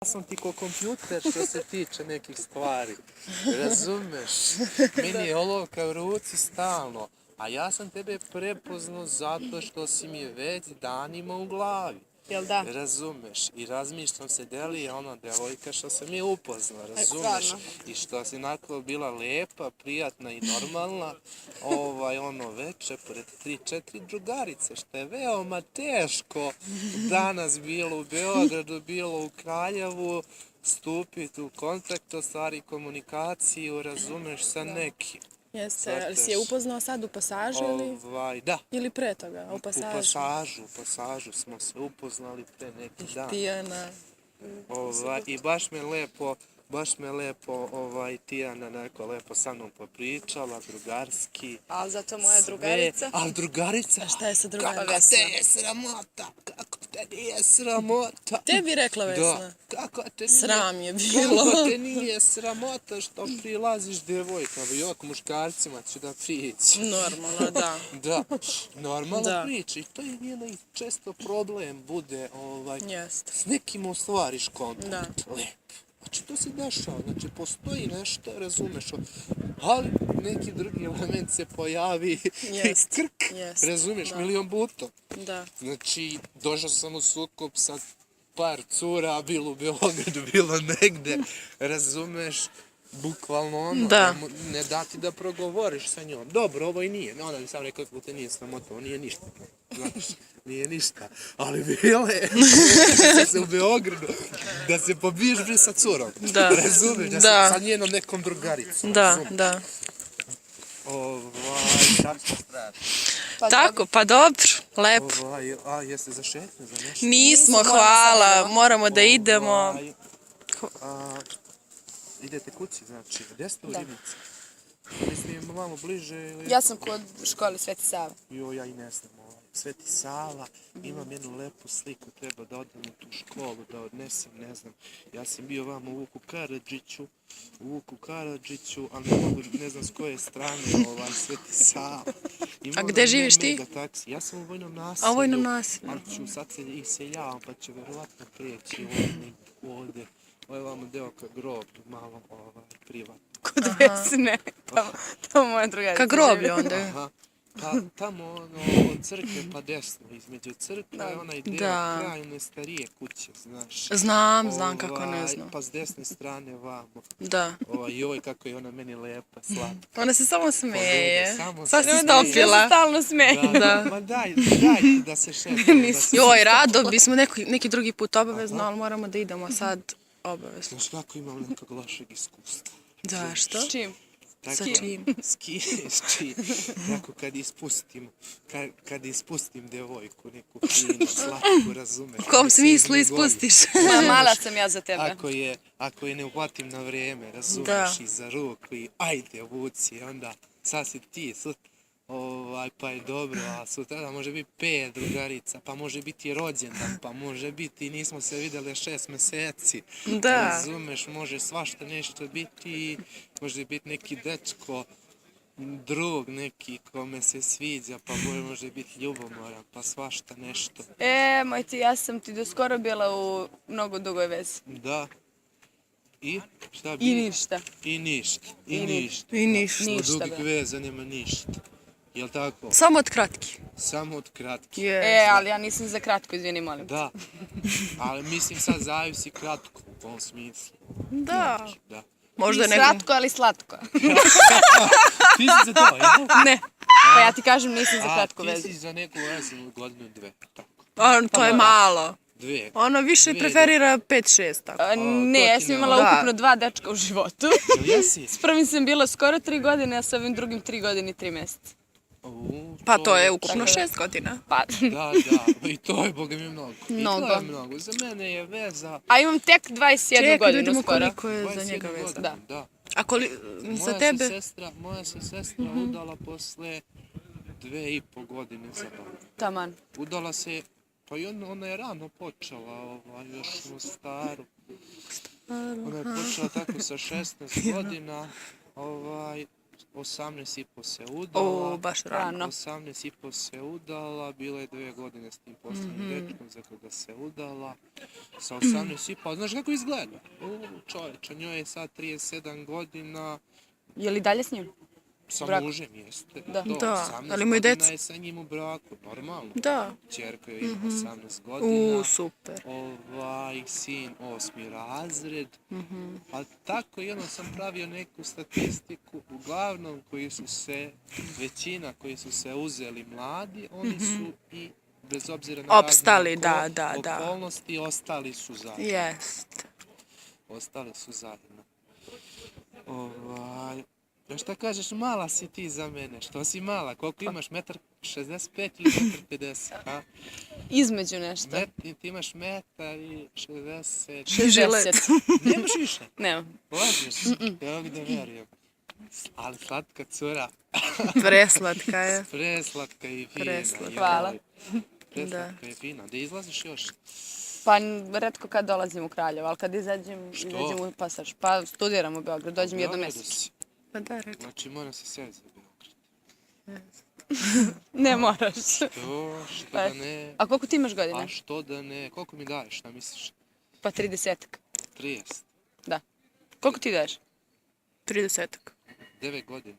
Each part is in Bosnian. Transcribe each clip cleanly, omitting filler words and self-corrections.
Ja sam ti ko kompjuter što se tiče nekih stvari, razumeš? Meni je olovka u ruci stalno, a ja sam tebe prepoznao zato što si mi već danima u glavi. Jel da? Razumeš? I razmišljam se, da li je ona devojka što sam je upoznao, razumeš? I što si onako bila lepa, prijatna i normalna, ono veče, pored 3-4 drugarice, što je veoma teško danas bilo u Beogradu, bilo u Kraljevu, stupiti u kontakt, ostvari komunikaciju, razumeš, sa nekim. Jeste, ali si je upoznao sad u pasažu Da. Ili pre toga, u pasažu? U pasažu smo se upoznali pre neki dan. Tijana. I baš me lepo Tijana neko lepo sa mnom popričala, drugarski. Ali zato moja drugarica? Ali drugarica? A šta je sa drugaricom? Kako te je sramota? Kako te nije sramota? Tebi rekla Vesna? Da. Kako te nije... Sram je bilo. Kako te nije sramota što prilaziš devojkama? Jok, muškarcima ću da prići. Normalno, da. Da, normalno priči. I to je njena često problem bude s nekim ostvariš kontakt. Lepo. Znači, to se dešava, znači, postoji nešto, razumeš, ali neki drugi element se pojavi i krk, razumeš, milion puta. Da. Znači, došao sam u sukob sa par cura, bilo u Beogradu, bilo negde, razumeš, bukvalno ono, ne dati da progovoriš sa njom. Dobro, ovo i nije, ona bi sam rekao kako te nije sramota, ovo nije ništa, znaš, nije ništa, ali bile, se u Beogradu, da se pobiješ sa curom, razumeš, da se sa njenom nekom drugaricom, razumeš. Da. Tako, pa dobro, lepo. A jeste za šetnju, za nešto? Nismo, hvala, moramo da idemo. Idete kući, znači, gdje ste u Rivnici? Mislim, malo bliže ili... Ja sam kod škole Sveti Sava. Jo, ja i ne znam, Sveti Sava, imam jednu lepu sliku, treba da odem u tu školu, da odnesem, ne znam. Ja sam bio vam u Vuku Karadžiću, ali ne znam s koje strane Sveti Sava. A gde živiš ti? Ja sam u Vojnom naselju. A u Vojnom naselju? Ali ću sad se iseljavam, pa ću verovatno preći ovdje. Ovo je vamo deo ka groblju, malo privatno. Kod Vesne, tamo moja drugarica. Ka groblju onda? Pa tamo od crkve pa desno, između crkve je onaj deo kraj one starije kuće, znaš. Znam kako ne znam. Pa s desne strane vamo. Da. Joj, kako je ona meni lepa, slatka. Ona se samo smeje. Sad si stopila. Stalno smeje. Ma daj da se šetamo. Joj, rado bismo neki drugi put obavezno, ali moramo da idemo sad obavezno. Znaš kako imam nekog lošeg iskustva. Zašto? S čim? Sa čim? S čim? Tako kad ispustim devojku, neku finu, slatku, razumeš. U kom smislu ispustiš? Mala sam ja za tebe. Ako je ne uhvatim na vrijeme, razumeš, i za ruku i ajde vuci, onda sad si ti, pa je dobro, a sutra može biti 5 drugarica, pa može biti rođendan, pa može biti nismo se vidjeli 6 mjeseci. Razumeš, može svašta nešto biti, može biti neki dečko, drug neki kome se sviđa, pa može biti ljubomoran, pa svašta nešto. Moj ti, ja sam ti do skoro bila u mnogo dugoj vezi. Da. I? Šta bi? I ništa. I ništa. Od dugih veza nema ništa. Jel' tako? Samo od kratki. Samo od kratki. Ali ja nisam za kratko, izvini, molim. Da, ali mislim sad zavisi kratko u tom smislu. Da. Možda ne kratko, ali slatko. Ti si za to, jel? Ne. Pa ja ti kažem nisam za kratku vezu. Ti si za neku vezu godinu, 2. To je malo. 2. Ono više preferira 5-6, tako. Ne, ja sam imala ukupno 2 dečka u životu. Jesi? S prvim sam bila skoro 3 godine, a sa ovim drugim 3 godine i 3 mjeseca. Pa to je ukupno 6 godina. Da, i to je, boga mi, mnogo. I to je mnogo. Za mene je veza... A imam tek 21 godinu skoro. Koliko je za njega veza. Da. A za tebe? Moja se sestra udala posle 2,5 godine za baba. Taman. Udala se, pa i ona je rano počela, još u Staru. Ona je počela tako sa 16 godina, 18,5 se udala. Baš rano. Rano. 18,5 se udala, bila je 2 godine s tim posljednjim dečkom za koga se udala. Sa 18,5, znaš kako izgleda? Čovječe, njoj je sad 37 godina, Je li dalje s njim? sa Brak. mužem jeste. Da. To, Da, 18 ali imaju godina decu. je sa njim u braku, normalno. Da. Čerka joj ima 18 godina. Super. Sin 8. razred. A tako i sam pravio neku statistiku, uglavnom većina koji su se uzeli mladi, oni su i bez obzira na Opstali, razne da. okolnosti, ostali su zajedno. Jest. Ostali su zajedno. Šta kažeš, mala si ti za mene, što si mala, koliko imaš, 1,65 ili 1,50 m, a? Između nešto. Ti imaš 1,60 m. Žilet. 60. Nemaš više? Nemam. Lažeš? Ja bih da verujem. Ali slatka cura. Preslatka je. Preslatka i fina. Preslatka. Hvala. Preslatka i fina. Da izlaziš još? Pa retko kad dolazim u Kraljevo, ali kad izađem u Pasaž. Pa studiram u Beograd, dođem jednom mjesečno. Pa da, rekao. Znači mora se sjeti za Beograd. Ne moraš. Što da ne? A koliko ti imaš godina? A što da ne? Koliko mi daješ, šta misliš? Pa 30. 30. Da. Koliko ti daješ? 30-ak. 9 godina.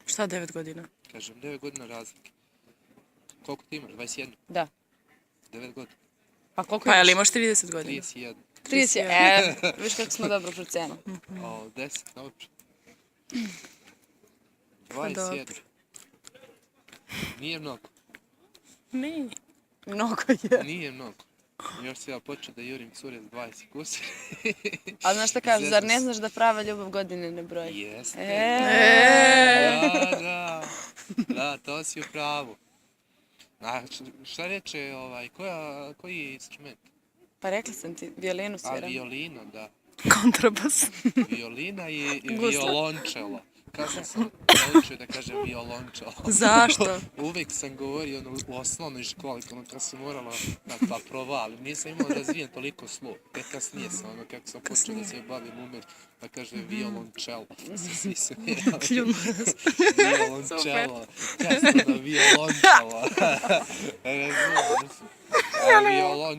Šta 9 godina? Kažem, 9 godina razlike. Koliko ti imaš? 21? Da. 9 godina. Pa koliko Pa, imaš? ali imaš 30 godina? 31. 30. Viš kako smo dobro procenili. 10, dobro. dobro. 27. Nije mnogo. Ne. Mnogo je. Nije mnogo. Još se ja počeo da jurim cure za 20 kusur. A znaš šta kažu, zar ne znaš da prava ljubav godine ne broji? Jeste. Da. Da, to si u pravu. A šta reče, koji instrument? Pa rekla sam ti, violinu A sviram. violina, da. Kontrabas. Violina i Gusla. violončelo. Kako sam naučio da kažem violončelo? Zašto? Uvijek sam govorio u osnovnoj školi, kad sam morala pa provalim. Nisam imao razvijen toliko sluh. Kasnije sam, kako sam počeo da se bavim umet, pa kaže violončelo. Svi se smijali. Violončelo. Kasno da violončelo. Razumiješ? Violončelo.